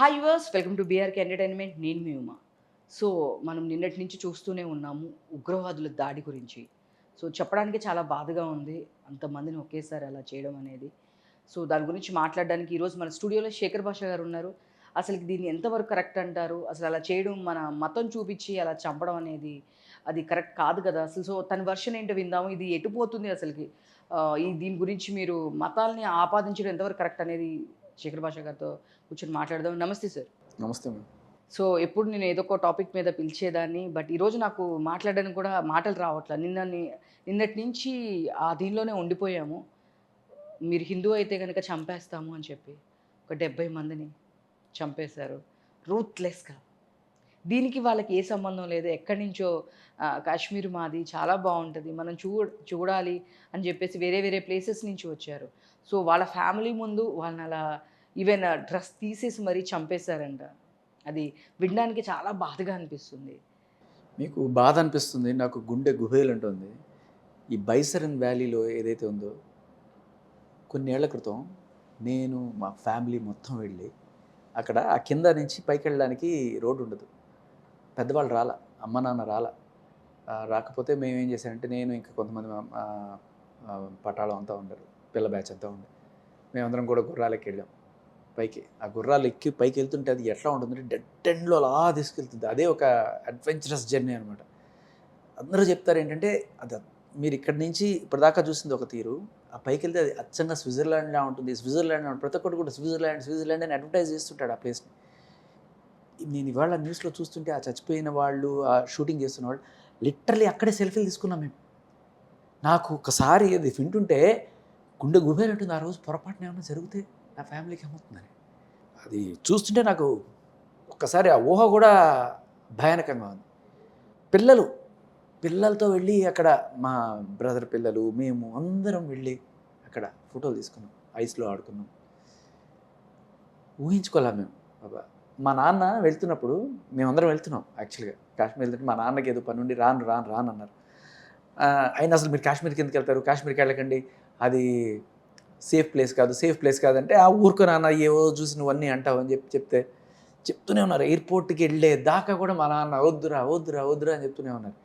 Hi yours welcome to BRK entertainment. నేను మీ Uma. So మనం నిన్నటి నుంచి చూస్తూనే ఉన్నాము ఉగ్రవాదుల దాడి గురించి. సో చెప్పడానికి చాలా బాధగా ఉంది అంతమందిని ఒకేసారి అలా చేయడం అనేది. సో దాని గురించి మాట్లాడడానికి ఈరోజు మన స్టూడియోలో శేఖర్ భాష గారు ఉన్నారు. అసలు దీన్ని ఎంతవరకు కరెక్ట్ అంటారు? అసలు అలా చేయడం మన మతం చూపించి అలా చంపడం అనేది అది కరెక్ట్ కాదు కదా! అసలు సో తన వెర్షన్ ఏంటో విందాము. ఇది ఎటు పోతుంది అసలకి? దీని గురించి మీరు మతాల్ని ఆపాదించడం ఎంతవరకు కరెక్ట్ అనేది శేఖర్ భాష గారితో కూర్చొని మాట్లాడదాం. నమస్తే సార్. నమస్తే మేడం. సో ఎప్పుడు నేను ఏదో ఒక టాపిక్ మీద పిలిచేదాన్ని. బట్ ఈరోజు నాకు మాట్లాడడానికి కూడా మాటలు రావట్ల. నిన్నటి నుంచి ఆ దీనిలోనే ఉండిపోయాము. మీరు హిందూ అయితే గనక చంపేస్తాము అని చెప్పి ఒక 70 మందిని చంపేశారు. రూత్‌లెస్‌గా. దీనికి వాళ్ళకి ఏ సంబంధం లేదు. ఎక్కడి నుంచో కాశ్మీర్ మాది చాలా బావుంటది. మనం చూడాలి అని జెప్పేసి వేరే వేరే ప్లేసెస్ నుంచి వచ్చారు. సో వాళ్ళ ఫ్యామిలీ ముందు వాళ్ళనలా ఈవెన్ డ్రెస్ తీసేసి మరీ చంపేశారంట. అది వినడానికి చాలా బాధగా అనిపిస్తుంది. మీకు బాధ అనిపిస్తుంది. నాకు గుండె గుబేలంటుంది. ఈ బైసరన్ వ్యాలీలో ఏదైతే ఉందో, కొన్నేళ్ల క్రితం నేను మా ఫ్యామిలీ మొత్తం వెళ్ళి, అక్కడ ఆ కింద నుంచి పైకెళ్ళడానికి రోడ్డు ఉండదు. పెద్దవాళ్ళు రాలా, అమ్మ నాన్న రాలా. రాకపోతే మేమేం చేశామంటే, నేను ఇంకా కొంతమంది పటాളം అంతా ఉండరు, పిల్ల బ్యాచ్ అంతా ఉండే, మేమందరం కూడా గుర్రాలకి వెళ్ళాం పైకి. ఆ గుర్రాలు ఎక్కి పైకి వెళ్తుంటే అది ఎట్లా ఉంటుందంటే డెడ్ ఎండ్లో అలా తీసుకెళ్తుంది. అదే ఒక అడ్వెంచరస్ జర్నీ అనమాట. అందరూ చెప్తారు ఏంటంటే, అది మీరు ఇక్కడి నుంచి ఇప్పటిదాకా చూసింది ఒక తీరు, ఆ పైకి వెళ్తే అది అచ్చంగా స్విట్జర్లాండ్లా ఉంటుంది. స్విట్జర్లాండ్ ప్రతి ఒక్కటి కూడా స్విట్జర్లాండ్ అని అడ్వర్టైజ్ చేస్తుంటాడు ఆ ప్లేస్ని. నేను ఇవాళ న్యూస్లో చూస్తుంటే ఆ చచ్చిపోయిన వాళ్ళు, ఆ షూటింగ్ చేస్తున్న వాళ్ళు లిటరలీ అక్కడే సెల్ఫీలు తీసుకున్నాం మేము. నాకు ఒకసారి అది వింటుంటే గుండె గుబేలంటుంది. ఆ రోజు పొరపాటున ఏమైనా జరిగితే నా ఫ్యామిలీకి ఏమవుతుందని. అది చూస్తుంటే నాకు ఒక్కసారి ఆ ఊహ కూడా భయానకంగా ఉంది. పిల్లలతో వెళ్ళి అక్కడ మా బ్రదర్ పిల్లలు, మేము అందరం వెళ్ళి అక్కడ ఫోటోలు తీసుకున్నాం, ఐస్లో ఆడుకున్నాం. ఊహించుకోలేం మేము. బాబా, మా నాన్న వెళ్తున్నప్పుడు, మేమందరం వెళ్తున్నాం యాక్చువల్గా కాశ్మీర్ వెళ్తుంటే, మా నాన్నకి ఏదో పని ఉండి రాను అన్నారు. అయినా అసలు మీరు కాశ్మీర్కి ఎందుకు వెళ్తారు, కాశ్మీర్కి వెళ్ళకండి, అది సేఫ్ ప్లేస్ కాదంటే, ఆ ఊరుకో నాన్న, ఏవో చూసి నువ్వన్నీ అంటావు అని చెప్తూనే ఉన్నారు. ఎయిర్పోర్ట్కి వెళ్ళే దాకా కూడా మా నాన్న వద్దురా అని చెప్తూనే ఉన్నారు.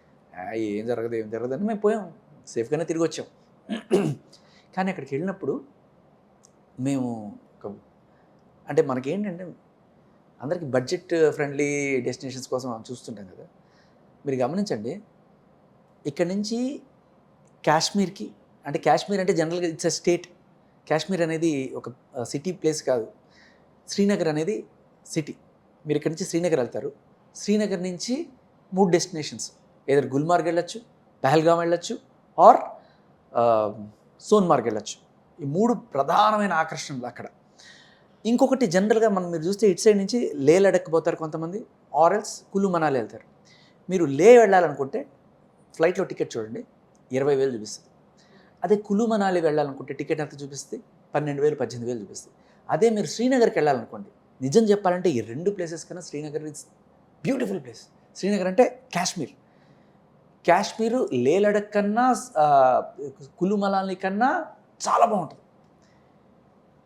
ఏం జరగదు అని మేము పోయాం, సేఫ్గానే తిరిగి వచ్చాం. కానీ అక్కడికి వెళ్ళినప్పుడు మేము అంటే మనకేంటంటే, అందరికీ బడ్జెట్ ఫ్రెండ్లీ డెస్టినేషన్స్ కోసం చూస్తుంటాం కదా. మీరు గమనించండి, ఇక్కడ నుంచి కాశ్మీర్కి, అంటే కాశ్మీర్ అంటే జనరల్గా ఇట్స్ ఎ స్టేట్. కాశ్మీర్ అనేది ఒక సిటీ ప్లేస్ కాదు. శ్రీనగర్ అనేది సిటీ. మీరు ఇక్కడ నుంచి శ్రీనగర్ వెళ్తారు. శ్రీనగర్ నుంచి 3 డెస్టినేషన్స్, ఏదర్ గుల్మార్గ్ వెళ్ళొచ్చు, పహల్గామ్ వెళ్ళొచ్చు, ఆర్ సోన్మార్గ్ వెళ్ళొచ్చు. ఈ 3 ప్రధానమైన ఆకర్షణలు అక్కడ. ఇంకొకటి జనరల్గా మీరు చూస్తే ఇటు సైడ్ నుంచి లే లడక్ పోతారు కొంతమంది, ఆర్ఎల్స్ కులు మనాలి వెళ్తారు. మీరు లే వెళ్ళాలనుకుంటే ఫ్లైట్లో టికెట్ చూడండి, 20,000 చూపిస్తుంది. అదే కులు మనాలి వెళ్ళాలనుకుంటే టికెట్ ఎంత చూపిస్తుంది? 12,000, 18,000 చూపిస్తుంది. అదే మీరు శ్రీనగర్కి వెళ్ళాలనుకోండి, నిజం చెప్పాలంటే ఈ 2 ప్లేసెస్ కన్నా Srinagar it's beautiful place. Srinagar అంటే కాశ్మీరు లే లడక్ కన్నా, కులు మనాలి కన్నా చాలా బాగుంటుంది.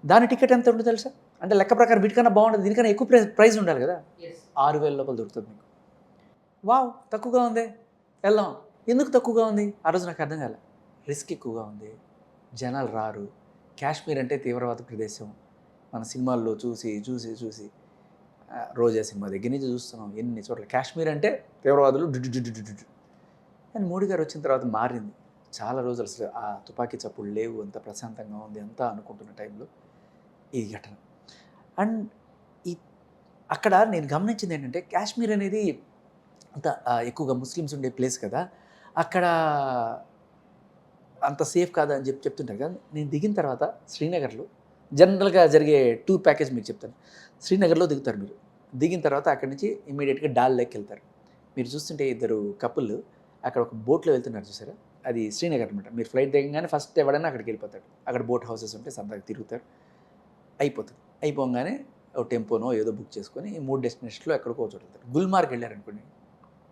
దాని టికెట్ ఎంత ఉంటుందో తెలుసా? అంటే లెక్క ప్రకారం వీటికన్నా బాగుంటుంది, దీనికన్నా ఎక్కువ ప్రైస్ ఉండాలి కదా. 6,000 లోపల దొరుకుతుంది మీకు. వావ్, తక్కువగా ఉంది, వెళ్దాం. ఎందుకు తక్కువగా ఉంది? ఆ రోజు నాకు అర్థం కాలే. రిస్క్ ఎక్కువగా ఉంది, జనాలు రారు. కాశ్మీర్ అంటే తీవ్రవాద ప్రదేశం. మన సినిమాల్లో చూసి రోజా సినిమా దగ్గర నుంచి చూస్తున్నాం ఎన్ని చోట్ల. కాశ్మీర్ అంటే తీవ్రవాదులు కానీ మోడీ గారు వచ్చిన తర్వాత మారింది. చాలా రోజులు అసలు ఆ తుపాకీ చప్పులు లేవు, అంత ప్రశాంతంగా ఉంది అంతా అనుకుంటున్న టైంలో ఈ ఘటన. అండ్ అక్కడ నేను గమనించింది ఏంటంటే, కాశ్మీర్ అనేది అంత ఎక్కువగా ముస్లిమ్స్ ఉండే ప్లేస్ కదా, అక్కడ అంత సేఫ్ కాదా అని చెప్తుంటారు కదా. నేను దిగిన తర్వాత శ్రీనగర్లో జనరల్గా జరిగే టూర్ ప్యాకేజ్ మీకు చెప్తాను. శ్రీనగర్లో దిగుతారు మీరు. దిగిన తర్వాత అక్కడి నుంచి ఇమీడియట్గా డాల్ లేక్కి వెళ్తారు. మీరు చూస్తుంటే ఇద్దరు కపుల్ అక్కడ ఒక బోట్లో వెళ్తున్నారు చూసారా, అది శ్రీనగర్ అనమాట. మీరు ఫ్లైట్ దిగగానే ఫస్ట్ ఎవడైనా అక్కడికి వెళ్ళిపోతాడు. అక్కడ బోట్ హౌసెస్ ఉంటే సరదాగా తిరుగుతారు, అయిపోతుంది. అయిపోగానే ఒక టెంపోనో ఏదో బుక్ చేసుకొని 3 డెస్టినేషన్లో ఎక్కడికో చోట వెళ్తారు. గుల్మార్గ్ వెళ్ళారనుకోండి,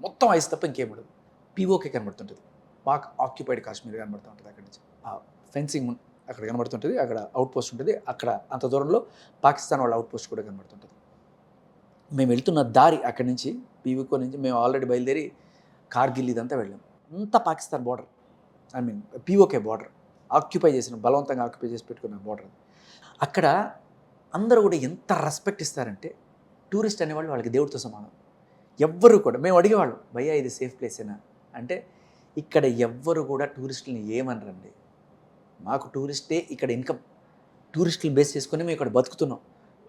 మొత్తం ఐస్ తప్ప ఇంకేముండదు. పీఓకే కనబడుతుంటుంది, పాక్ ఆక్యుపైడ్ కాశ్మీర్ కనబడుతూ ఉంటుంది. అక్కడి నుంచి ఆ ఫెన్సింగ్ అక్కడ కనబడుతుంటుంది, అక్కడ అవుట్ పోస్ట్ ఉంటుంది. అక్కడ అంత దూరంలో పాకిస్తాన్ వాళ్ళ అవుట్ పోస్ట్ కూడా కనబడుతుంటుంది. మేము వెళ్తున్న దారి అక్కడి నుంచి పీవీకో నుంచి మేము ఆల్రెడీ బయలుదేరి కార్గిల్ ఇదంతా వెళ్ళాం. అంతా Pakistan border, I mean PoK border occupy చేసిన, బలవంతంగా ఆక్యుపై చేసి పెట్టుకున్న బార్డర్. అక్కడ అందరూ కూడా ఎంత రెస్పెక్ట్ ఇస్తారంటే, టూరిస్ట్ అనేవాళ్ళు వాళ్ళకి దేవుడితో సమానం. ఎవ్వరు కూడా, మేము అడిగేవాళ్ళం, భయ్యా ఇది సేఫ్ ప్లేసేనా అంటే, ఇక్కడ ఎవ్వరు కూడా టూరిస్టులని ఏమనరండి. మాకు టూరిస్టే ఇక్కడ ఇన్కమ్, టూరిస్టులు బేస్ చేసుకొని మేము ఇక్కడ బతుకుతున్నాం.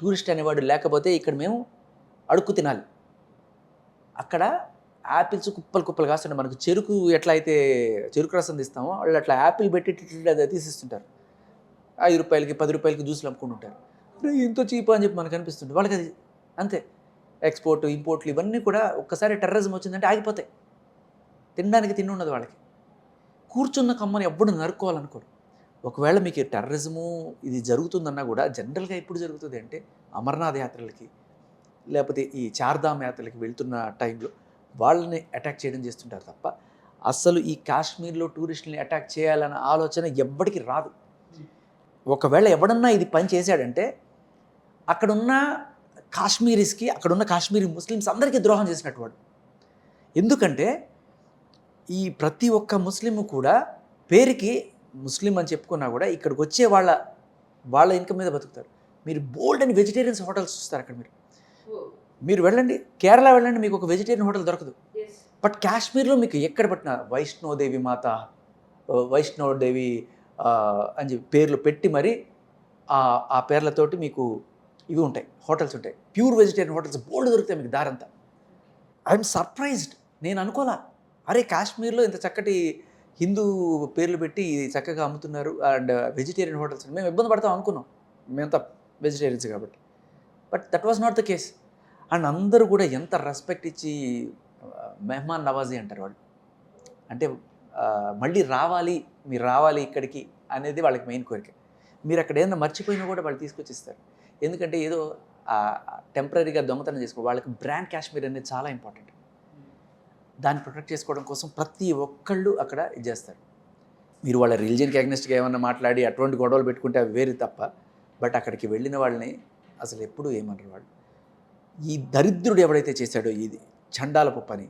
టూరిస్ట్ అనేవాడు లేకపోతే ఇక్కడ మేము అడుక్కు తినాలి. అక్కడ యాపిల్స్ కుప్పలు కుప్పలు కాస్తుంటే, మనకు చెరుకు ఎట్లా అయితే చెరుకు రసం తీస్తామో వాళ్ళు అట్లా యాపిల్ పెట్టి అది తీసిస్తుంటారు. 5 రూపాయలకి 10 రూపాయలకి జ్యూసులు అమ్ముకుంటుంటారు. ఎంతో చీప్ అని చెప్పి మనకు అనిపిస్తుంది. వాళ్ళకి అది అంతే. ఎక్స్పోర్ట్ ఇంపోర్ట్లు ఇవన్నీ కూడా ఒక్కసారి టెర్రరిజం వచ్చిందంటే ఆగిపోతాయి. తినడానికి తిండి ఉండదు వాళ్ళకి. కూర్చున్న కమ్మని ఎవ్వడు నరుక్కోవాలనుకోడు. ఒకవేళ మీకు టెర్రరిజము ఇది జరుగుతుందన్నా కూడా జనరల్గా ఎప్పుడు జరుగుతుంది అంటే, అమర్నాథ్ యాత్రలకి లేకపోతే ఈ చార్ధామ్ యాత్రలకి వెళ్తున్న టైంలో వాళ్ళని అటాక్ చేయడం చేస్తుంటారు తప్ప, అస్సలు ఈ కాశ్మీర్లో టూరిస్టులని అటాక్ చేయాలన్న ఆలోచన ఎవ్వడికి రాదు. ఒకవేళ ఎవడన్నా ఇది పని చేశాడంటే, అక్కడున్న కాశ్మీరీస్కి, అక్కడున్న కాశ్మీరీ ముస్లిమ్స్ అందరికీ ద్రోహం చేసినట్టు వాడు. ఎందుకంటే ఈ ప్రతి ఒక్క ముస్లిం కూడా పేరుకి ముస్లిం అని చెప్పుకున్నా కూడా ఇక్కడికి వచ్చే వాళ్ళ ఇన్కమ్ మీద బతుకుతారు. మీరు బోల్డ్ అని వెజిటేరియన్స్ హోటల్స్ చూస్తారు అక్కడ. మీరు వెళ్ళండి, కేరళ వెళ్ళండి, మీకు ఒక వెజిటేరియన్ హోటల్ దొరకదు. బట్ కాశ్మీర్లో మీకు ఎక్కడ పట్టిన వైష్ణోదేవి మాత, వైష్ణోదేవి అని చెప్పి పేర్లు పెట్టి మరి ఆ పేర్లతోటి మీకు ఇవి ఉంటాయి, హోటల్స్ ఉంటాయి, ప్యూర్ వెజిటేరియన్ హోటల్స్ బోల్డ్ దొరుకుతాయి మీకు దారంతా. I'm surprised. నేను అనుకోలే, అరే కాశ్మీర్లో ఇంత చక్కటి హిందూ పేర్లు పెట్టి చక్కగా అమ్ముతున్నారు అండ్ వెజిటేరియన్ హోటల్స్. మేము ఇబ్బంది పడతాం అనుకున్నాం, మేమంతా వెజిటేరియన్స్ కాబట్టి. But that was not the case. And అందరూ కూడా ఎంత రెస్పెక్ట్ ఇచ్చి, మెహమాన్ నవాజీ అంటారు వాళ్ళు. అంటే మళ్ళీ రావాలి, మీరు రావాలి ఇక్కడికి అనేది వాళ్ళకి మెయిన్ కోరిక. మీరు అక్కడ ఏదైనా మర్చిపోయినా కూడా వాళ్ళు తీసుకొచ్చి ఇస్తారు. ఎందుకంటే ఏదో టెంపరీగా దొంగతనం చేసుకో, వాళ్ళకి బ్రాండ్ కాశ్మీర్ అనేది చాలా ఇంపార్టెంట్. దాన్ని ప్రొటెక్ట్ చేసుకోవడం కోసం ప్రతి ఒక్కళ్ళు అక్కడ ఇది చేస్తారు. మీరు వాళ్ళ రిలీజియన్కి అగ్నెస్ట్గా ఏమన్నా మాట్లాడి అటువంటి గొడవలు పెట్టుకుంటే అవి వేరు తప్ప, బట్ అక్కడికి వెళ్ళిన వాళ్ళని అసలు ఎప్పుడూ ఏమనరు వాళ్ళు. ఈ దరిద్రుడు ఎవడైతే చేశాడో ఇది చండాలపు పని,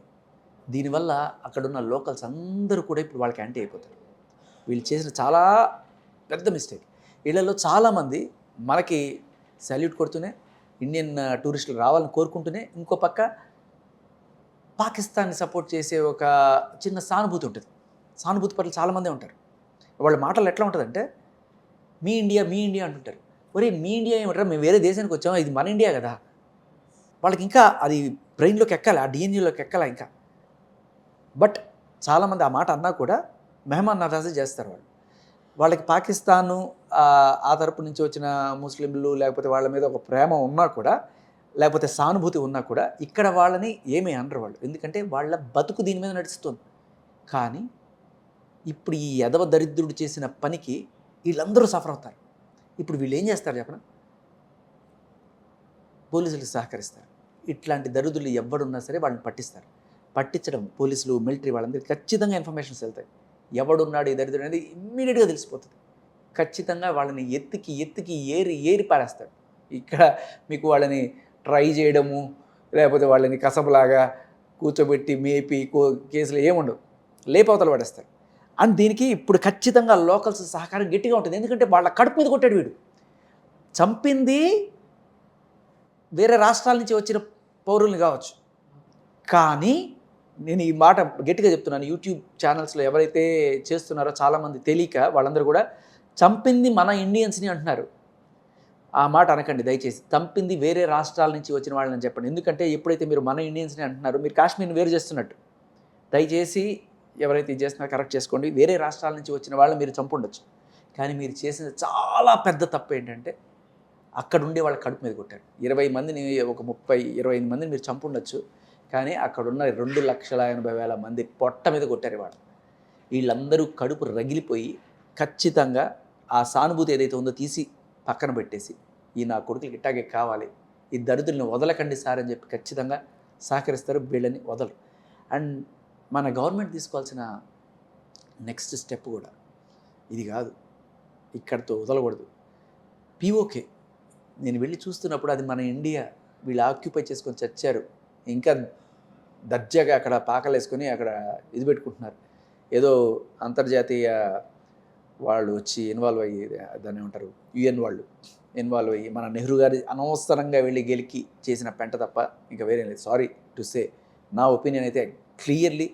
దీనివల్ల అక్కడున్న లోకల్స్ అందరూ కూడా ఇప్పుడు వాళ్ళకి యాంటీ అయిపోతారు. వీళ్ళు చేసిన చాలా పెద్ద మిస్టేక్. వీళ్ళలో చాలామంది మనకి సాల్యూట్ కొడుతూనే, ఇండియన్ టూరిస్టులు రావాలని కోరుకుంటూనే, ఇంకో పక్క పాకిస్తాన్ని సపోర్ట్ చేసే ఒక చిన్న సానుభూతి ఉంటుంది. సానుభూతి పట్ల చాలామందే ఉంటారు. వాళ్ళ మాటలు ఎట్లా ఉంటుందంటే, మీ ఇండియా మీ ఇండియా అంటుంటారు. ఒరే మీ ఇండియా ఏమంటారా, మేము వేరే దేశానికి వచ్చాము, ఇది మన ఇండియా కదా. వాళ్ళకి ఇంకా అది బ్రెయిన్లోకి ఎక్కాలి, ఆ డిఎన్ఏలోకి ఎక్కాలి ఇంకా. బట్ చాలామంది ఆ మాట అన్నా కూడా మెహమాన్ నవాజీ చేస్తారు వాళ్ళు. వాళ్ళకి పాకిస్తాను ఆ తరపు నుంచి వచ్చిన ముస్లింలు లేకపోతే వాళ్ళ మీద ఒక ప్రేమ ఉన్నా కూడా, లేకపోతే సానుభూతి ఉన్నా కూడా, ఇక్కడ వాళ్ళని ఏమీ అనరు వాళ్ళు. ఎందుకంటే వాళ్ళ బతుకు దీని మీద నడుస్తుంది. కానీ ఇప్పుడు ఈ యదవ దరిద్రుడు చేసిన పనికి వీళ్ళందరూ సఫర్ అవుతారు. ఇప్పుడు వీళ్ళు ఏం చేస్తారు చెప్పనా, పోలీసులకు సహకరిస్తారు. ఇట్లాంటి దరిద్రులు ఎవడున్నా సరే వాళ్ళని పట్టించడం పోలీసులు, మిలిటరీ వాళ్ళందరికీ ఖచ్చితంగా ఇన్ఫర్మేషన్స్ వెళ్తాయి. ఎవడున్నాడు ఈ దరిద్రుడు అనేది ఇమ్మీడియట్గా తెలిసిపోతుంది. ఖచ్చితంగా వాళ్ళని ఎత్తికి ఏరి పారేస్తాడు. ఇక్కడ మీకు వాళ్ళని ట్రై చేయడము, లేకపోతే వాళ్ళని కసబలాగా కూర్చోబెట్టి మేపి కేసులు ఏముండవు, లేపవతలు పడేస్తారు. అండ్ దీనికి ఇప్పుడు ఖచ్చితంగా లోకల్స్ సహకారం గట్టిగా ఉంటుంది. ఎందుకంటే వాళ్ళ కడుపు మీద కొట్టాడు వీడు. చంపింది వేరే రాష్ట్రాల నుంచి వచ్చిన పౌరుల్ని కావచ్చు, కానీ నేను ఈ మాట గట్టిగా చెప్తున్నాను, యూట్యూబ్ ఛానల్స్లో ఎవరైతే చేస్తున్నారో చాలామంది తెలియక వాళ్ళందరూ కూడా చంపింది మన ఇండియన్స్ని అంటున్నారు. ఆ మాట అనకండి దయచేసి. చంపింది వేరే రాష్ట్రాల నుంచి వచ్చిన వాళ్ళని చెప్పండి. ఎందుకంటే ఎప్పుడైతే మీరు మన ఇండియన్స్ని అంటున్నారో, మీరు కాశ్మీర్ని వేరు చేస్తున్నట్టు. దయచేసి ఎవరైతే ఇది చేస్తున్నారో కరెక్ట్ చేసుకోండి. వేరే రాష్ట్రాల నుంచి వచ్చిన వాళ్ళని మీరు చంపుండొచ్చు, కానీ మీరు చేసిన చాలా పెద్ద తప్పు ఏంటంటే అక్కడ ఉండే వాళ్ళ కడుపు మీద కొట్టారు. 20 మందిని, ఒక 30-25 మందిని మీరు చంపుండొచ్చు, కానీ అక్కడున్న 2,80,000 మంది పొట్ట మీద కొట్టారు వాళ్ళు. వీళ్ళందరూ కడుపు రగిలిపోయి ఖచ్చితంగా ఆ సానుభూతి ఏదైతే ఉందో తీసి పక్కన పెట్టేసి, ఈ నా కొడుకులకి ఇట్టాగే కావాలి, ఈ దరిద్రుల్ని వదలకండి సార్ అని చెప్పి ఖచ్చితంగా సహకరిస్తారు. వీళ్ళని వదలరు. అండ్ మన గవర్నమెంట్ తీసుకోవాల్సిన నెక్స్ట్ స్టెప్ కూడా ఇది కాదు, ఇక్కడితో వదలకూడదు. పీఓకే నేను వెళ్ళి చూస్తున్నప్పుడు అది మన ఇండియా వీళ్ళు ఆక్యుపై చేసుకొని చచ్చారు. ఇంకా దర్జాగా అక్కడ పాకలేసుకొని అక్కడ ఇది పెట్టుకుంటున్నారు. ఏదో అంతర్జాతీయ వాళ్ళు వచ్చి ఇన్వాల్వ్ అయ్యి దాన్ని ఏమంటారు, యుఎన్ వాళ్ళు ఇన్వాల్వ్ అయ్యి మన నెహ్రూ గారి అనవసరంగా వెళ్ళి గెలికి చేసిన పెంట తప్ప ఇంకా వేరే లేదు. సారీ టు సే, నా ఒపీనియన్ అయితే క్లియర్లీ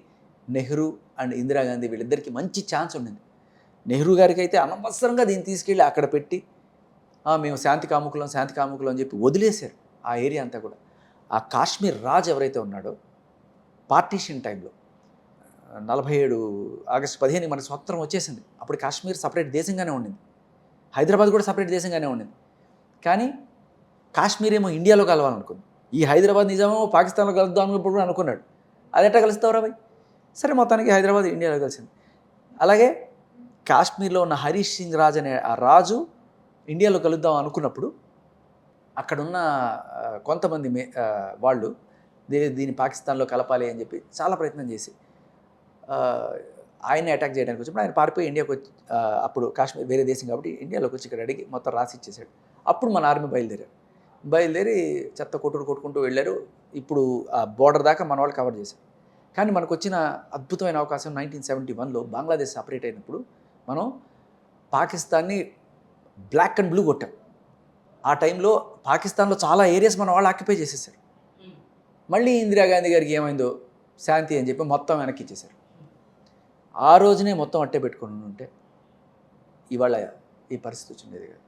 నెహ్రూ అండ్ ఇందిరాగాంధీ వీళ్ళిద్దరికీ మంచి ఛాన్స్ ఉండింది. నెహ్రూ గారికి అయితే అనవసరంగా దీన్ని తీసుకెళ్ళి అక్కడ పెట్టి మేము శాంతి కాముకులం అని చెప్పి వదిలేశారు ఆ ఏరియా అంతా కూడా. ఆ కాశ్మీర్ రాజ్ ఎవరైతే ఉన్నాడో పార్టీషన్ టైంలో 47 ఆగస్టు 15 మనకు స్వతంత్రం వచ్చేసింది. అప్పుడు కాశ్మీర్ సపరేట్ దేశంగానే ఉండింది, హైదరాబాద్ కూడా సపరేట్ దేశంగానే ఉండింది. కానీ కాశ్మీర్ ఏమో ఇండియాలో కలవాలనుకుంది. ఈ హైదరాబాద్ నిజామో పాకిస్తాన్లో కలుద్దాం అనుకున్నప్పుడు కూడా అనుకున్నాడు. అది ఎట్లా కలుస్తావురా భయ్? సరే మొత్తానికి హైదరాబాద్ ఇండియాలో కలిసింది. అలాగే కాశ్మీర్లో ఉన్న హరీష్ సింగ్ రాజ్ అనే ఆ రాజు ఇండియాలో కలుద్దాం అనుకున్నప్పుడు అక్కడున్న కొంతమంది వాళ్ళు దీన్ని పాకిస్తాన్లో కలపాలి అని చెప్పి చాలా ప్రయత్నం చేసి ఆయన్ని అటాక్ చేయడానికి వచ్చినప్పుడు ఆయన పారిపోయి ఇండియాకి వచ్చి, అప్పుడు కాశ్మీర్ వేరే దేశం కాబట్టి ఇండియాలోకి వచ్చి ఇక్కడ అడిగి మొత్తం రాసి ఇచ్చేసాడు. అప్పుడు మన ఆర్మీ బయలుదేరి చెత్త కొట్టుకుంటూ వెళ్ళారు. ఇప్పుడు ఆ బోర్డర్ దాకా మన వాళ్ళు కవర్ చేశారు. కానీ మనకు వచ్చిన అద్భుతమైన అవకాశం 1971లో బంగ్లాదేశ్ సపరేట్ అయినప్పుడు మనం పాకిస్తాన్ని బ్లాక్ అండ్ బ్లూ కొట్టాం. ఆ టైంలో పాకిస్తాన్లో చాలా ఏరియాస్ మన వాళ్ళు ఆక్యుపై చేసేసారు. మళ్ళీ ఇందిరాగాంధీ గారికి ఏమైందో శాంతి అని చెప్పి మొత్తం వెనక్కి ఇచ్చేశారు. ఆ రోజునే మొత్తం అట్టే పెట్టుకుని ఉంటే ఇవాళ ఈ పరిస్థితి వచ్చిండేది కాదు.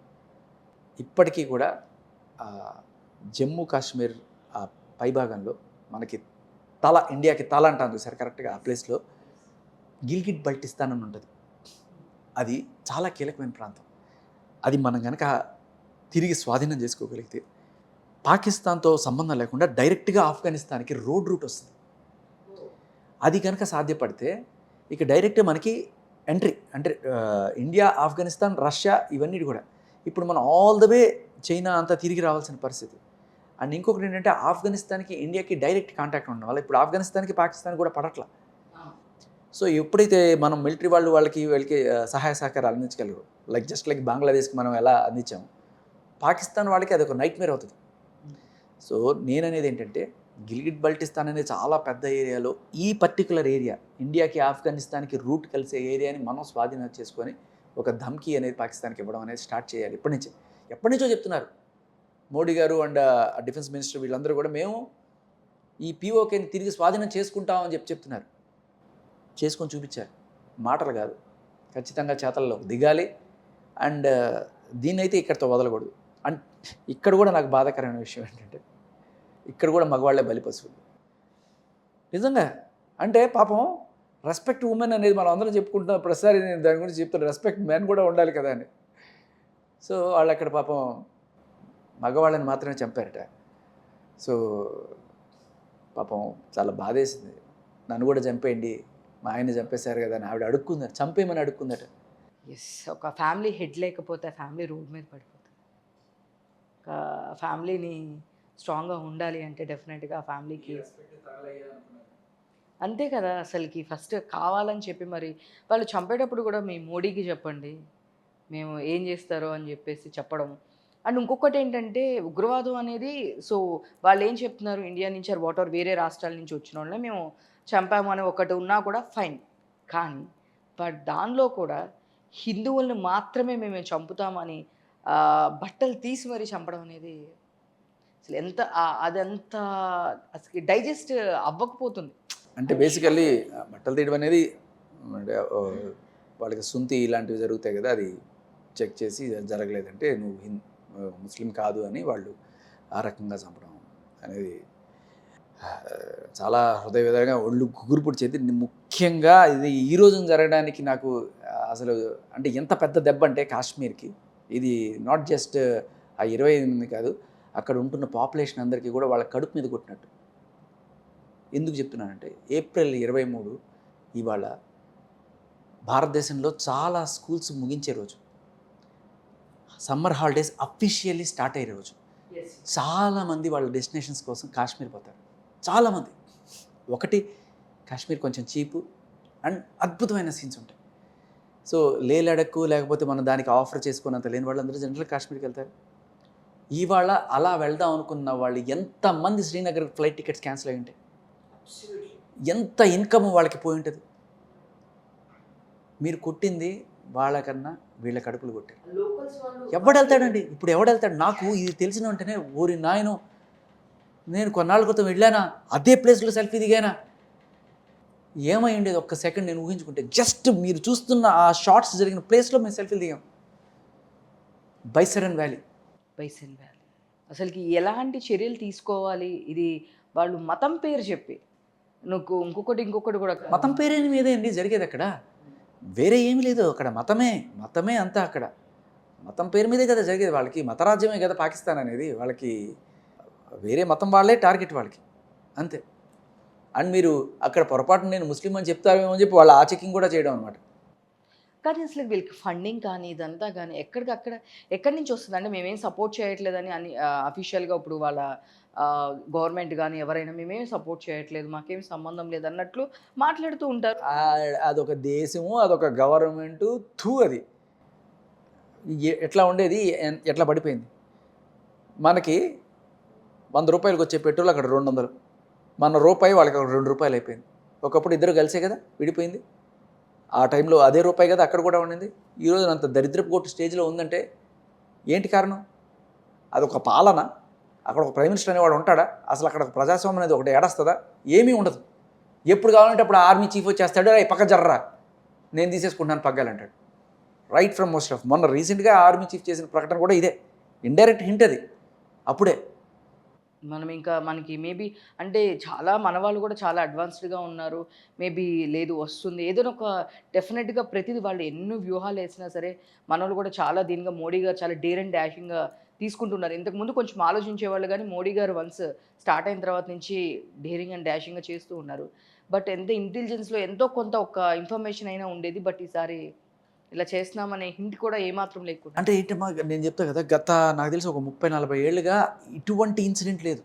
ఇప్పటికీ కూడా జమ్మూ కాశ్మీర్ ఆ పైభాగంలో మనకి ఇండియాకి తల అంటాను చూసారు కరెక్ట్గా, ఆ ప్లేస్లో గిల్గిట్ బల్టిస్తాన్ అని ఉంటుంది. అది చాలా కీలకమైన ప్రాంతం. అది మనం కనుక తిరిగి స్వాధీనం చేసుకోగలిగితే పాకిస్తాన్తో సంబంధం లేకుండా డైరెక్ట్గా ఆఫ్ఘనిస్తాన్కి రోడ్ రూట్ వస్తుంది. అది కనుక సాధ్యపడితే ఇక డైరెక్ట్ మనకి ఎంట్రీ అంటే ఇండియా, ఆఫ్ఘనిస్తాన్, రష్యా ఇవన్నీ కూడా ఇప్పుడు మనం ఆల్ ద వే చైనా అంతా తిరిగి రావాల్సిన పరిస్థితి. అండ్ ఇంకొకటి ఏంటంటే ఆఫ్ఘనిస్తాన్కి ఇండియాకి డైరెక్ట్ కాంటాక్ట్ ఉండడం వల్ల ఇప్పుడు ఆఫ్ఘనిస్తాన్కి పాకిస్తాన్ కూడా పడట్లా. సో ఎప్పుడైతే మనం మిలిటరీ వాళ్ళకి సహాయ సహకారాలు అందించగలరు, లైక్ బంగ్లాదేశ్కి మనం ఎలా అందించాము, పాకిస్తాన్ వాళ్ళకి అది ఒక నైట్ మేర్ అవుతుంది. సో నేననేది ఏంటంటే గిల్గిట్ బల్టిస్తాన్ అనేది చాలా పెద్ద ఏరియాలో ఈ పర్టికులర్ ఏరియా ఇండియాకి ఆఫ్ఘనిస్తాన్కి రూట్ కలిసే ఏరియాని మనం స్వాధీనం చేసుకొని ఒక ధమ్కీ అనేది పాకిస్తాన్కి ఇవ్వడం అనేది స్టార్ట్ చేయాలి. ఎప్పటి నుంచో చెప్తున్నారు మోడీ గారు అండ్ డిఫెన్స్ మినిస్టర్ వీళ్ళందరూ కూడా మేము ఈ పీఓకేని తిరిగి స్వాధీనం చేసుకుంటామని చెప్తున్నారు. చేసుకొని చూపించారు, మాటలు కాదు, ఖచ్చితంగా చేతల్లో దిగాలి. అండ్ దీన్నైతే ఇక్కడితో వదలకూడదు. అండ్ ఇక్కడ కూడా నాకు బాధాకరమైన విషయం ఏంటంటే ఇక్కడ కూడా మగవాళ్లే బలిపశువులు నిజంగా. అంటే పాపం రెస్పెక్ట్ ఉమెన్ అనేది మనం అందరం చెప్పుకుంటున్నాం, ప్రతిసారి నేను దాని గురించి చెప్తాను, రెస్పెక్ట్ మెన్ కూడా ఉండాలి కదా అని. సో వాళ్ళు అక్కడ పాపం మగవాళ్ళని మాత్రమే చంపారట. సో పాపం చాలా బాధేసింది. నన్ను కూడా చంపేయండి, మా ఆయన్ని చంపేశారు కదా అని ఆవిడ అడుక్కుందట, చంపేయమని అడుక్కుందట. ఎస్, ఒక ఫ్యామిలీ హెడ్ లేకపోతే ఫ్యామిలీ రోడ్ మీద పడిపోతుంది. ఒక ఫ్యామిలీని స్ట్రాంగ్గా ఉండాలి అంటే డెఫినెట్గా ఆ ఫ్యామిలీకి అంతే కదా. అసలుకి ఫస్ట్ కావాలని చెప్పి మరి వాళ్ళు చంపేటప్పుడు కూడా మీ మోడీకి చెప్పండి మేము ఏం చేస్తారో అని చెప్పేసి చెప్పడం. అండ్ ఇంకొకటి ఏంటంటే ఉగ్రవాదం అనేది, సో వాళ్ళు ఏం చెప్తున్నారు, ఇండియా నుంచి ఆర్ వాట్ ఎవర్ వేరే రాష్ట్రాల నుంచి వచ్చిన వాళ్ళని మేము చంపాము అని ఒకటి ఉన్నా కూడా ఫైన్. కానీ బట్ దానిలో కూడా హిందువుల్ని మాత్రమే మేము చంపుతామని బట్టలు తీసి మరీ చంపడం అనేది అసలు ఎంత అదంతా అసలు డైజెస్ట్ అవ్వకపోతుంది. అంటే బేసికల్లీ బట్టలు తీయడం అనేది వాళ్ళకి సుంతి ఇలాంటివి జరుగుతాయి కదా, అది చెక్ చేసి జరగలేదంటే నువ్వు ముస్లిం కాదు అని వాళ్ళు ఆ రకంగా చంపడం అనేది చాలా హృదయవేదనగా ఒళ్ళు గుగురుపుడు చేతి. ముఖ్యంగా ఇది ఈ రోజున జరగడానికి నాకు అసలు అంటే ఎంత పెద్ద దెబ్బ అంటే కాశ్మీర్కి ఇది నాట్ జస్ట్ ఆ 28 కాదు, అక్కడ ఉంటున్న పాపులేషన్ అందరికీ కూడా వాళ్ళ కడుపు మీద కొట్టినట్టు. ఎందుకు చెప్తున్నానంటే ఏప్రిల్ 23 ఇవాళ భారతదేశంలో చాలా స్కూల్స్ ముగించే రోజు, సమ్మర్ హాలిడేస్ అఫీషియల్లీ స్టార్ట్ అయ్యే రోజు. చాలామంది వాళ్ళ డెస్టినేషన్స్ కోసం కాశ్మీర్ పోతారు. చాలామంది ఒకటి కాశ్మీర్ కొంచెం చీపు అండ్ అద్భుతమైన సీన్స్ ఉంటాయి. సో లే లడక్ లేకపోతే మనం దానికి ఆఫర్ చేసుకున్నంత లేని వాళ్ళందరూ జనరల్గా కాశ్మీర్కి వెళ్తారు. ఇవాళ అలా వెళ్దాం అనుకున్న వాళ్ళు ఎంతమంది శ్రీనగర్ ఫ్లైట్ టికెట్స్ క్యాన్సిల్ అయ్యి ఉంటాయి, ఎంత ఇన్కమ్ వాళ్ళకి పోయి ఉంటుంది. మీరు కొట్టింది వాళ్ళకన్నా వీళ్ళ కడుపులు కొట్టారు. ఎవడు వెళ్తాడండి ఇప్పుడు, ఎవడు వెళ్తాడు? నాకు ఇది తెలిసిన వెంటనే ఊరి నాయను, నేను కొన్నాళ్ళ క్రితం వెళ్ళానా, అదే ప్లేస్లో సెల్ఫీ దిగానా, ఏమై ఉండేది ఒక్క సెకండ్ నేను ఊహించుకుంటే. జస్ట్ మీరు చూస్తున్న ఆ షార్ట్స్ జరిగిన ప్లేస్లో మేము సెల్ఫీలు దిగాం. బైసరన్ వ్యాలీ. బైసన్ వ్యాలీ అసలుకి ఎలాంటి చర్యలు తీసుకోవాలి? ఇది వాళ్ళు మతం పేరు చెప్పి నువ్వు ఇంకొకటి కూడా మతం పేరేని మీదే అండి జరిగేది అక్కడ, వేరే ఏమీ లేదు అక్కడ. మతమే అంతా అక్కడ. మతం పేరు మీదే కదా జరిగేది. వాళ్ళకి మతరాజ్యమే కదా పాకిస్తాన్ అనేది. వాళ్ళకి వేరే మతం వాళ్ళే టార్గెట్ వాళ్ళకి, అంతే. అండ్ మీరు అక్కడ పొరపాటున నేను ముస్లిం అని చెప్తారేమో అని చెప్పి వాళ్ళు ఆ చెకింగ్ కూడా చేయడం అనమాట. కానీ అసలు వీళ్ళకి ఫండింగ్ కానీ ఇదంతా కానీ ఎక్కడికక్కడ ఎక్కడి నుంచి వస్తుంది? అంటే మేమేం సపోర్ట్ చేయట్లేదని అని అఫీషియల్గా ఇప్పుడు వాళ్ళ గవర్నమెంట్ కానీ ఎవరైనా మేమేం సపోర్ట్ చేయట్లేదు, మాకేం సంబంధం లేదు అన్నట్లు మాట్లాడుతూ ఉంటారు. అదొక దేశము, అదొక గవర్నమెంటు, అది ఎట్లా ఉండేది, ఎట్లా పడిపోయింది. మనకి 100 రూపాయలకి వచ్చే పెట్రోల్ అక్కడ 200, మన రూపాయి వాళ్ళకి అక్కడ 2 రూపాయలు అయిపోయింది. ఒకప్పుడు ఇద్దరు కలిసే కదా విడిపోయింది. ఆ టైంలో అదే రూపాయి కదా అక్కడ కూడా ఉండింది. ఈరోజు అంత దరిద్రపు కొట్టు స్టేజ్లో ఉందంటే ఏంటి కారణం? అదొక పాలన. అక్కడ ఒక ప్రైమ్ మినిస్టర్ అనేవాడు ఉంటాడా? అసలు అక్కడ ప్రజాస్వామ్యం అనేది ఒకటి ఏడస్తుందా? ఏమీ ఉండదు. ఎప్పుడు కావాలంటే అప్పుడు ఆర్మీ చీఫ్ వచ్చేస్తాడు, పక్క జర్రా నేను తీసేసుకుంటాను పగ్గాలంటాడు. రైట్ ఫ్రమ్ మోస్ట్ ఆఫ్ మొన్న రీసెంట్గా ఆర్మీ చీఫ్ చేసిన ప్రకటన కూడా ఇదే. ఇండైరెక్ట్ హింట్ అది. అప్పుడే మనం ఇంకా మనకి మేబీ అంటే చాలా మన వాళ్ళు కూడా చాలా అడ్వాన్స్డ్‌గా ఉన్నారు. మేబీ లేదు వస్తుంది. ఏదైనా ఒక డెఫినిట్‌గా ప్రతిది వాళ్ళు ఎన్ని వ్యూహాలు ఏసినా సరే, మనోళ్ళు కూడా చాలా దీనిగా మోడీ గారు చాలా డేర్ అండ్ డాషింగ్‌గా తీసుకుంటున్నారు. ఇంతకుముందు కొంచెం ఆలోచించేవాళ్ళు గానీ, మోడీ గారు వన్స్ స్టార్ట్ అయిన తర్వాత నుంచి డేరింగ్ అండ్ డాషింగ్‌గా చేస్తూ ఉన్నారు. బట్ ఎంత ఇంటెలిజెన్స్‌లో ఎంతో కొంత ఒక ఇన్ఫర్మేషన్ అయినా ఉండేది. బట్ ఈసారి ఇలా చేస్తున్నామనే హింట్ కూడా ఏమాత్రం లేకుండా. అంటే ఏంటమ్మా, నేను చెప్తా కదా, నాకు తెలిసి ఒక 30-40 ఏళ్ళుగా ఇటువంటి ఇన్సిడెంట్ లేదు.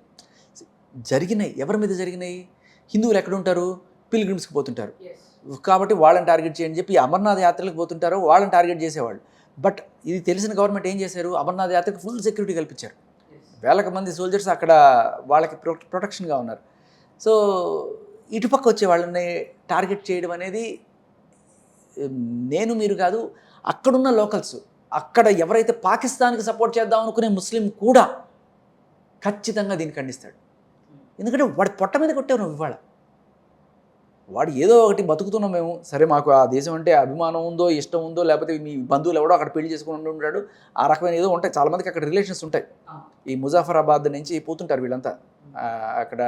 జరిగినాయి. ఎవరి మీద జరిగినాయి? హిందువులు ఎక్కడుంటారు? పిల్గ్రిమ్స్కి పోతుంటారు కాబట్టి వాళ్ళని టార్గెట్ చేయని చెప్పి అమర్నాథ్ యాత్రలకు పోతుంటారు, వాళ్ళని టార్గెట్ చేసేవాళ్ళు. బట్ ఇది తెలిసిన గవర్నమెంట్ ఏం చేశారు? అమర్నాథ్ యాత్రకు ఫుల్ సెక్యూరిటీ కల్పించారు. వేలకు మంది సోల్జర్స్ అక్కడ వాళ్ళకి ప్రొటెక్షన్గా ఉన్నారు. సో ఇటుపక్క వచ్చే వాళ్ళని టార్గెట్ చేయడం అనేది నేను మీరు కాదు, అక్కడున్న లోకల్స్, అక్కడ ఎవరైతే పాకిస్తాన్కి సపోర్ట్ చేద్దాం అనుకునే ముస్లిం కూడా ఖచ్చితంగా దీన్ని ఖండిస్తాడు. ఎందుకంటే వాడి పొట్ట మీద కొట్టావు నువ్వు ఇవాళ. వాడు ఏదో ఒకటి బతుకుతున్నాం మేము, సరే మాకు ఆ దేశం అంటే అభిమానం ఉందో, ఇష్టం ఉందో, లేకపోతే మీ బంధువులు ఎవడో అక్కడ పెళ్లి చేసుకుని ఉంటాడు, ఆ రకమైన ఏదో ఉంటాయి. చాలామందికి అక్కడ రిలేషన్స్ ఉంటాయి. ఈ ముజాఫరాబాద్ నుంచి పోతుంటారు వీళ్ళంతా. అక్కడ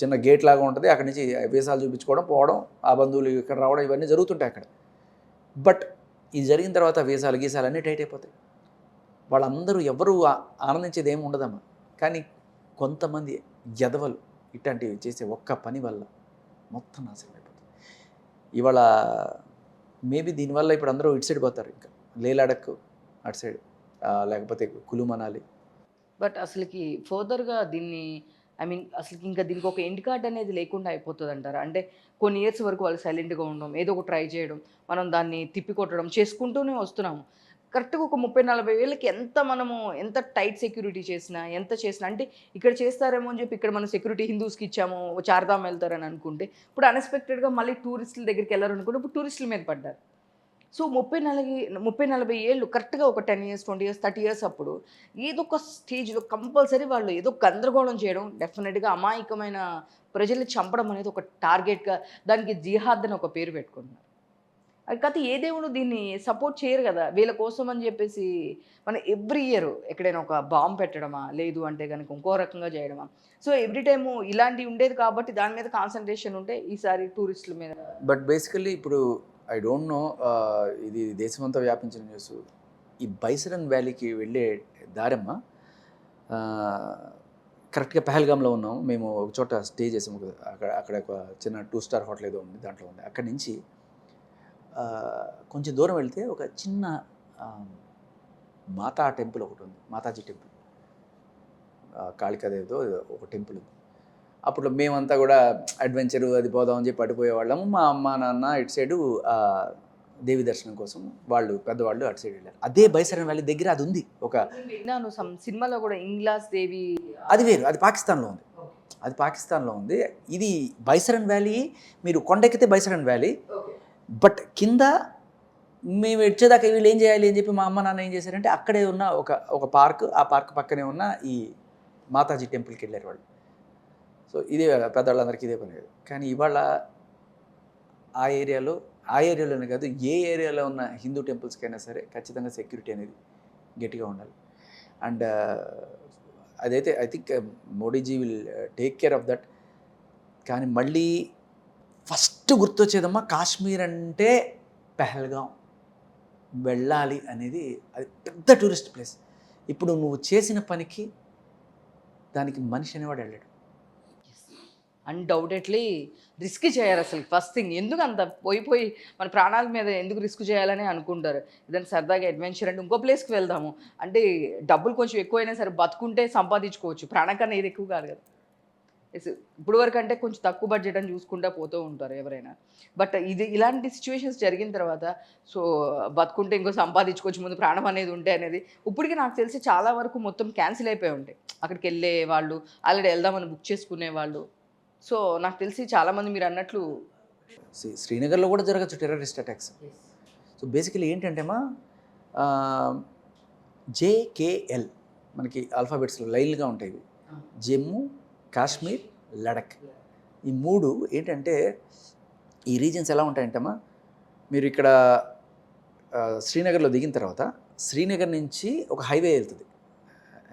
చిన్న గేట్ లాగా ఉంటుంది, అక్కడి నుంచి వీసాలు చూపించుకోవడం, పోవడం, ఆ బంధువులు ఇక్కడ రావడం, ఇవన్నీ జరుగుతుంటాయి అక్కడ. బట్ ఇది జరిగిన తర్వాత వీసాలు అన్నీ టైట్ అయిపోతాయి. వాళ్ళందరూ ఎవరు ఆనందించేది ఏమి ఉండదమ్మా. కానీ కొంతమంది ఎదవలు ఇట్లాంటివి చేసే ఒక్క పని వల్ల మొత్తం నాశనం అయిపోతుంది. ఇవాళ మేబీ దీనివల్ల ఇప్పుడు అందరూ ఇటు సైడ్ పోతారు, ఇంకా లే లడక్ అటు సైడ్, లేకపోతే కులు మనాలి. బట్ అసలుకి ఫర్దర్‌గా దీన్ని అసలుకి ఇంకా దీనికి ఒక ఎండ్ కార్డ్ అనేది లేకుండా అయిపోతదంటారా? అంటే కొన్ని ఇయర్స్ వరకు వాళ్ళు సైలెంట్‌గా ఉండడం, ఏదో ఒకటి ట్రై చేయడం, మనం దాన్ని తిప్పికొట్టడం చేసుకుంటూనే వస్తున్నాము. కరెక్ట్‌గా ఒక 30, 40 వేలకి ఎంత టైట్ సెక్యూరిటీ చేసినా, ఎంత చేసినా అంటే ఇక్కడ చేస్తారేమో అని చెప్పి ఇక్కడ మనం సెక్యూరిటీ హిందూస్‌కి ఇచ్చాము, చార్ధామ్ వెళ్తారని అనుకుంటే, ఇప్పుడు అన్‌ఎక్స్‌పెక్టెడ్‌గా మళ్ళీ టూరిస్టుల దగ్గరికి వెళ్లారనుకుంటే, ఇప్పుడు టూరిస్టుల మీద పడ్డారు. సో 30, 40 ఏళ్ళు కరెక్ట్‌గా ఒక 10 ఇయర్స్, 20 ఇయర్స్, 30 ఇయర్స్ అప్పుడు ఏదో ఒక స్టేజ్‌లో కంపల్సరీ వాళ్ళు ఏదో గందరగోళం చేయడం, డెఫినిట్‌గా అమాయకమైన ప్రజల్ని చంపడం అనేది ఒక టార్గెట్‌గా దానికి జిహాద్ అని ఒక పేరు పెట్టుకుంటున్నారు. అది కాతే ఏ దేవుడు దీన్ని సపోర్ట్ చేయరు గదా! వీళ్ళ కోసం అని జెప్పేసి మనం ఎవ్రీ ఇయర్ ఎక్కడైనా ఒక బాంబ్ పెట్టడమా, లేదు అంటే గనుక ఇంకో రకంగా చేయడమా. సో ఎవ్రీ టైము ఇలాంటివి ఉండేది కాబట్టి దాని మీద కాన్సంట్రేషన్ ఉంటే ఈసారి టూరిస్టుల మీద. బట్ బేసికల్లీ ఇప్పుడు ఐ డోంట్ నో, ఇది దేశమంతా వ్యాపించిన న్యూస్. ఈ బైసరన్ వ్యాలీకి వెళ్ళే దారమ్మ, కరెక్ట్గా పెహల్గామ్లో ఉన్నాం మేము. ఒక చోట స్టే చేసాము. అక్కడ ఒక చిన్న 2 స్టార్ హోటల్ ఏదో ఉంది, దాంట్లో ఉంది. అక్కడి నుంచి కొంచెం దూరం వెళ్తే ఒక చిన్న మాతా టెంపుల్ ఒకటి ఉంది, మాతాజీ టెంపుల్, కాళికాదేవితో ఒక టెంపుల్ ఉంది. అప్పుడు మేమంతా కూడా అడ్వెంచరు అది పోదామని చెప్పి అడిపోయేవాళ్ళము. మా అమ్మ నాన్న ఇటు సైడు దేవి దర్శనం కోసం వాళ్ళు పెద్దవాళ్ళు అటు సైడ్ వెళ్ళారు. అదే బైసరన్ వ్యాలీ దగ్గర అది ఉంది. విన్నాను సినిమాలో కూడా ఇంగ్లాస్ దేవి. అది వేరు, అది పాకిస్తాన్లో ఉంది. అది పాకిస్తాన్లో ఉంది. ఇది బైసరన్ వ్యాలీ, మీరు కొండెక్కితే బైసరన్ వ్యాలీ, బట్ కింద మేము వచ్చేదాకా వీళ్ళు ఏం చేయాలి అని చెప్పి మా అమ్మ నాన్న ఏం చేశారంటే అక్కడే ఉన్న ఒక పార్క్, ఆ పార్క్ పక్కనే ఉన్న ఈ మాతాజీ టెంపుల్కి వెళ్ళారు వాళ్ళు. సో ఇదే పెద్దవాళ్ళందరికీ ఇదే పని కాదు. కానీ ఇవాళ ఆ ఏరియాలోనే కాదు, ఏ ఏరియాలో ఉన్న హిందూ టెంపుల్స్కైనా సరే ఖచ్చితంగా సెక్యూరిటీ అనేది గట్టిగా ఉండాలి. అండ్ అదైతే I think Modiji will take care of that. కానీ మళ్ళీ ఫస్ట్ గుర్తొచ్చేదమ్మా కాశ్మీర్ అంటే పెహల్గాం వెళ్ళాలి అనేది. అది పెద్ద టూరిస్ట్ ప్లేస్. ఇప్పుడు నువ్వు చేసిన పనికి దానికి మనిషి అనేవాడు వెళ్ళాడు. అన్డౌటెడ్లీ రిస్క్ చేయాలి అసలు ఫస్ట్ థింగ్. ఎందుకు అంత పోయి మన ప్రాణాల మీద ఎందుకు రిస్క్ చేయాలని అనుకుంటారు. ఏదైనా సరదాగా అడ్వెంచర్ అంటే ఇంకో ప్లేస్కి వెళ్దాము అంటే డబ్బులు కొంచెం ఎక్కువైనా సరే బతుకుంటే సంపాదించుకోవచ్చు. ప్రాణం కన్నా ఏది ఎక్కువ కాదు కదా. ఇప్పుడు వరకు అంటే కొంచెం తక్కువ బడ్జెట్ అని చూసుకుంటూ పోతూ ఉంటారు ఎవరైనా. బట్ ఇలాంటి సిచ్యువేషన్స్ జరిగిన తర్వాత సో బతుకుంటే ఇంకో సంపాదించుకోవచ్చు, ముందు ప్రాణం అనేది ఉంటే అనేది ఇప్పటికీ నాకు తెలిసి చాలా వరకు మొత్తం క్యాన్సిల్ అయిపోయి ఉంటాయి. అక్కడికి వెళ్ళే వాళ్ళు, ఆల్రెడీ వెళ్దామని బుక్ చేసుకునే వాళ్ళు. సో నాకు తెలిసి చాలామంది మీరు అన్నట్లు శ్రీనగర్లో కూడా జరగచ్చు టెర్రరిస్ట్ అటాక్స్. సో బేసికలీ ఏంటంటేమా జేకేఎల్ మనకి ఆల్ఫాబెట్స్లో లైన్గా ఉంటాయి. జమ్మూ, కాశ్మీర్, లడక్, ఈ మూడు ఏంటంటే ఈ రీజన్స్ ఎలా ఉంటాయంటమ్మా, మీరు ఇక్కడ శ్రీనగర్లో దిగిన తర్వాత శ్రీనగర్ నుంచి ఒక హైవే వెళ్తుంది,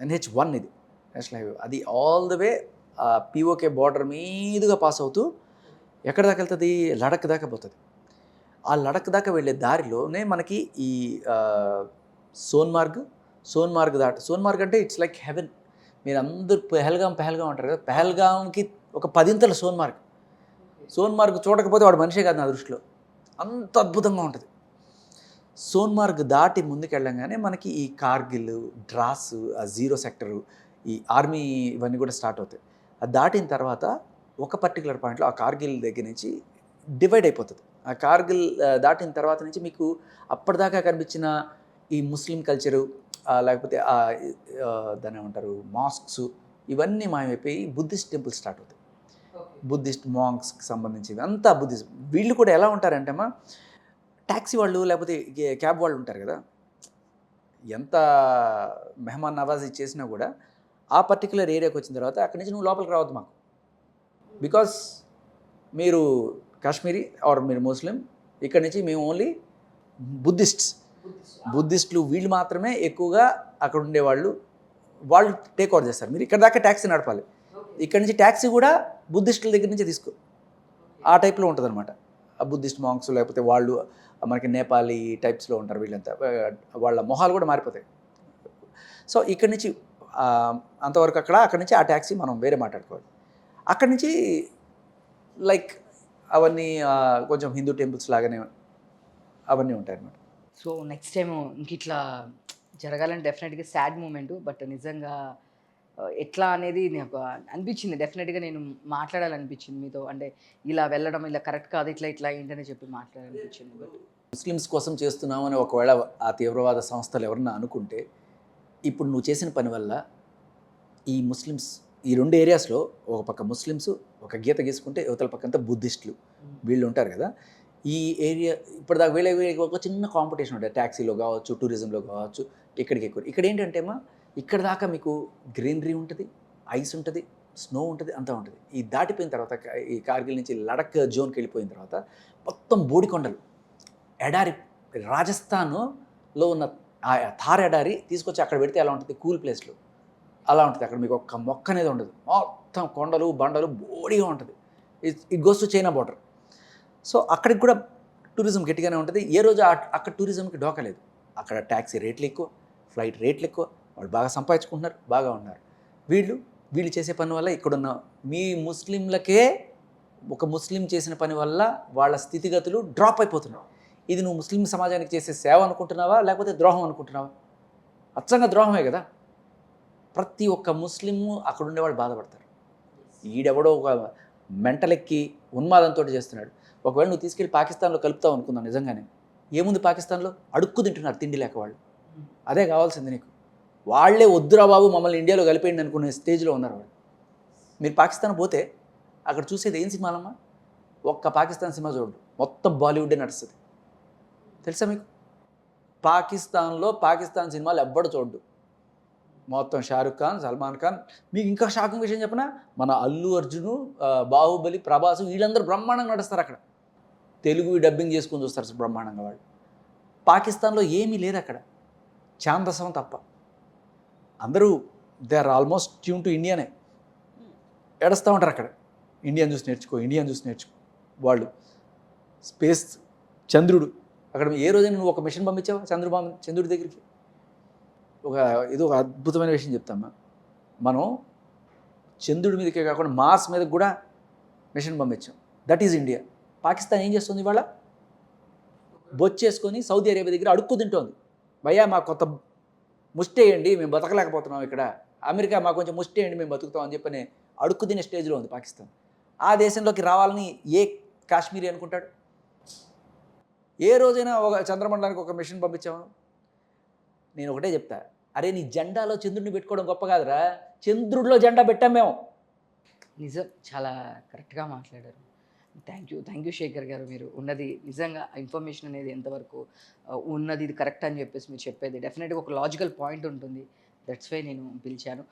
NH1, ఇది నేషనల్ హైవే. అది all the way POK border మీదుగా పాస్ అవుతూ ఎక్కడ దాకా వెళ్తుంది, లడక్ దాకా పోతుంది. ఆ లడక్ దాకా వెళ్ళే దారిలోనే మనకి ఈ సోన్మార్గ్ సోన్మార్గ్ అంటే ఇట్స్ లైక్ హెవెన్. మీరు అందరూ పెహల్గాం అంటారు కదా, పెహల్గాంకి ఒక 10 సోన్మార్గ్ చూడకపోతే వాడు మనిషే కాదు నా దృష్టిలో. అంత అద్భుతంగా ఉంటుంది. సోన్మార్గ్ దాటి ముందుకు వెళ్ళంగానే మనకి ఈ కార్గిల్, డ్రాస్, ఆ 0 సెక్టరు, ఈ ఆర్మీ ఇవన్నీ కూడా స్టార్ట్ అవుతాయి. అది దాటిన తర్వాత ఒక పర్టికులర్ పాయింట్లో ఆ కార్గిల్ దగ్గర నుంచి డివైడ్ అయిపోతుంది. ఆ కార్గిల్ దాటిన తర్వాత నుంచి మీకు అప్పటిదాకా కనిపించిన ఈ ముస్లిం కల్చరు, లేకపోతే దాన్ని ఏమంటారు మాస్క్స్, ఇవన్నీ మాయమైపోయి బుద్ధిస్ట్ టెంపుల్స్ స్టార్ట్ అవుతాయి. బుద్ధిస్ట్ మాంక్స్కి సంబంధించివి అంతా బుద్ధిజం. వీళ్ళు కూడా ఎలా ఉంటారంటేమా, ట్యాక్సీ వాళ్ళు లేకపోతే క్యాబ్ వాళ్ళు ఉంటారు కదా, ఎంత మెహమాన్ నవాజీ చేసినా కూడా ఆ పర్టికులర్ ఏరియాకి వచ్చిన తర్వాత అక్కడి నుంచి నువ్వు లోపలికి రావద్దు మాకు, బికాస్ మీరు కాశ్మీరీ ఆర్ మీరు ముస్లిం, ఇక్కడి నుంచి మేము ఓన్లీ బుద్ధిస్టులు వీళ్ళు మాత్రమే ఎక్కువగా అక్కడ ఉండేవాళ్ళు, వాళ్ళు టేక్ ఓవర్ చేస్తారు. మీరు ఇక్కడ దాకా ట్యాక్సీ నడపాలి, ఇక్కడ నుంచి ట్యాక్సీ కూడా బుద్ధిస్టుల దగ్గర నుంచి తీసుకో, ఆ టైప్లో ఉంటుంది అనమాట. ఆ బుద్ధిస్ట్ మాంక్స్ లేకపోతే వాళ్ళు మనకి నేపాలీ టైప్స్లో ఉంటారు వీళ్ళంతా, వాళ్ళ మొహాలు కూడా మారిపోతాయి. సో ఇక్కడి నుంచి అంతవరకు అక్కడి నుంచి ఆ ట్యాక్సీ మనం వేరే మాట్లాడుకోవాలి. అక్కడి నుంచి లైక్ అవన్నీ కొంచెం హిందూ టెంపుల్స్ లాగానే అవన్నీ ఉంటాయి అన్నమాట. సో నెక్స్ట్ టైం ఇంక ఇట్లా జరగాలని డెఫినెట్గా సాడ్ మూమెంట్. బట్ నిజంగా ఎట్లా అనేది నాకు అనిపించింది. డెఫినెట్గా నేను మాట్లాడాలనిపించింది మీతో. అంటే ఇలా వెళ్ళడం ఇలా కరెక్ట్ కాదు, ఇట్లా ఏంటని చెప్పి మాట్లాడాలనిపించింది. బట్ ముస్లిమ్స్ కోసం చేస్తున్నామని ఒకవేళ ఆ తీవ్రవాద సంస్థలు ఎవరన్నా అనుకుంటే, ఇప్పుడు నువ్వు చేసిన పని వల్ల ఈ ముస్లిమ్స్ ఈ 2 ఏరియాస్లో ఒక పక్క ముస్లిమ్స్ ఒక గీత గీసుకుంటే యువతల పక్కంతా బుద్ధిస్టులు వీళ్ళు ఉంటారు కదా. ఈ ఏరియా ఇప్పటిదాకా వీళ్ళకి ఒక చిన్న కాంపిటీషన్ ఉంటుంది, ట్యాక్సీలో కావచ్చు, టూరిజంలో కావచ్చు, ఇక్కడికి ఎక్కువ. ఇక్కడ ఏంటంటేమా, ఇక్కడ దాకా మీకు గ్రీనరీ ఉంటుంది, ఐస్ ఉంటుంది, స్నో ఉంటుంది, అంతా ఉంటుంది. ఈ దాటిపోయిన తర్వాత ఈ కార్గిల్ నుంచి లడక్ జోన్కి వెళ్ళిపోయిన తర్వాత మొత్తం బోడికొండలు, ఎడారి, రాజస్థాన్లో ఉన్న ఆ థార్ ఎడారి తీసుకొచ్చి అక్కడ పెడితే ఎలా ఉంటుంది, కూల్ ప్లేస్లో అలా ఉంటుంది. అక్కడ మీకు ఒక్క మొక్క అనేది ఉండదు, మొత్తం కొండలు బండలు బోడిగా ఉంటుంది. It goes to China border. So అక్కడికి కూడా టూరిజం గట్టిగానే ఉంటుంది. ఏ రోజు అక్కడ టూరిజంకి డోకలేదు. అక్కడ ట్యాక్సీ రేట్లు ఎక్కువ, ఫ్లైట్ రేట్లు ఎక్కువ, వాళ్ళు బాగా సంపాదించుకుంటున్నారు, బాగా ఉన్నారు. వీళ్ళు చేసే పని వల్ల ఇక్కడున్న మీ ముస్లింలకే, ఒక ముస్లిం చేసిన పని వల్ల వాళ్ళ స్థితిగతులు డ్రాప్ అయిపోతున్నాయి. ఇది నువ్వు ముస్లిం సమాజానికి చేసే సేవ అనుకుంటున్నావా, లేకపోతే ద్రోహం అనుకుంటున్నావా? అచ్చంగా ద్రోహమే కదా. ప్రతి ఒక్క ముస్లిము అక్కడ ఉండేవాళ్ళు బాధపడతారు. ఈడెవడో ఒక మెంటలెక్కి ఉన్మాదంతో చేస్తున్నాడు. ఒకవేళ నువ్వు తీసుకెళ్ళి పాకిస్తాన్లో కలుపుతావు అనుకుందాం నిజంగానే, ఏముంది పాకిస్తాన్లో? అడుక్కు తింటున్నారు తిండి లేక వాళ్ళు. అదే కావాల్సింది నీకు. వాళ్ళే వద్దురా బాబు మమ్మల్ని ఇండియాలో కలిపేయండి అనుకునే స్టేజ్లో ఉన్నారు వాళ్ళు. మీరు పాకిస్తాన్ పోతే అక్కడ చూసేది ఏం సినిమాలమ్మా? ఒక్క పాకిస్తాన్ సినిమా చూడండి, మొత్తం బాలీవుడ్డే నడుస్తుంది. తెలుసా మీకు? పాకిస్తాన్లో పాకిస్తాన్ సినిమాలు ఎవ్వడు చూడ్డు, మొత్తం షారుఖ్ ఖాన్, సల్మాన్ ఖాన్. మీకు ఇంకా షాకింగ్ విషయం చెప్పనా? మన అల్లు అర్జును, బాహుబలి, ప్రభాస్ వీళ్ళందరూ బ్రహ్మాండంగా నడుస్తారు అక్కడ. తెలుగు డబ్బింగ్ చేసుకొని చూస్తారు బ్రహ్మాండంగా వాళ్ళు. పాకిస్తాన్లో ఏమీ లేదు అక్కడ, ఛాందసం తప్ప. అందరూ they are almost tune to ఇండియానే. ఏడుస్తూ ఉంటారు అక్కడ, ఇండియన్ చూసి నేర్చుకో, ఇండియన్ చూసి నేర్చుకో. వాళ్ళు స్పేస్, చంద్రుడు, అక్కడ ఏ రోజైనా నువ్వు ఒక మిషన్ పంపించావా చంద్రుడి దగ్గరికి? ఇది ఒక అద్భుతమైన విషయం చెప్తామా. మనం చంద్రుడి మీదకే కాకుండా మార్స్ మీదకి కూడా మిషన్ పంపించాం. That is India. పాకిస్తాన్ ఏం చేస్తుంది ఇవాళ? బొచ్చేసుకొని సౌదీ అరేబియా దగ్గర అడుక్కు తింటోంది. భయ్యా మా కొత్త ముష్టి వేయండి, మేము బతకలేకపోతున్నాం ఇక్కడ. అమెరికా మాకు కొంచెం ముష్టి వేయండి, మేము బతుకుతాం అని చెప్పని అడుక్కు తినే స్టేజ్లో ఉంది పాకిస్తాన్. ఆ దేశంలోకి రావాలని ఏ కాశ్మీరీ అనుకుంటాడు? ఏ రోజైనా ఒక చంద్రమండలానికి ఒక మిషన్ పంపించాము? నేను ఒకటే చెప్తా, అరే నీ జెండాలో చంద్రుడిని పెట్టుకోవడం గొప్ప కాదురా, చంద్రుడిలో జెండా పెట్టాం మేము. నిజం, చాలా కరెక్ట్గా మాట్లాడారు. థ్యాంక్ యూ శేఖర్ గారు. మీరు ఉన్నది నిజంగా ఇన్ఫర్మేషన్ అనేది ఎంతవరకు ఉన్నది ఇది కరెక్ట్ అని చెప్పేసి మీరు చెప్పేది డెఫినెట్గా ఒక లాజికల్ పాయింట్ ఉంటుంది. దట్స్ వై నేను పిలిచాను.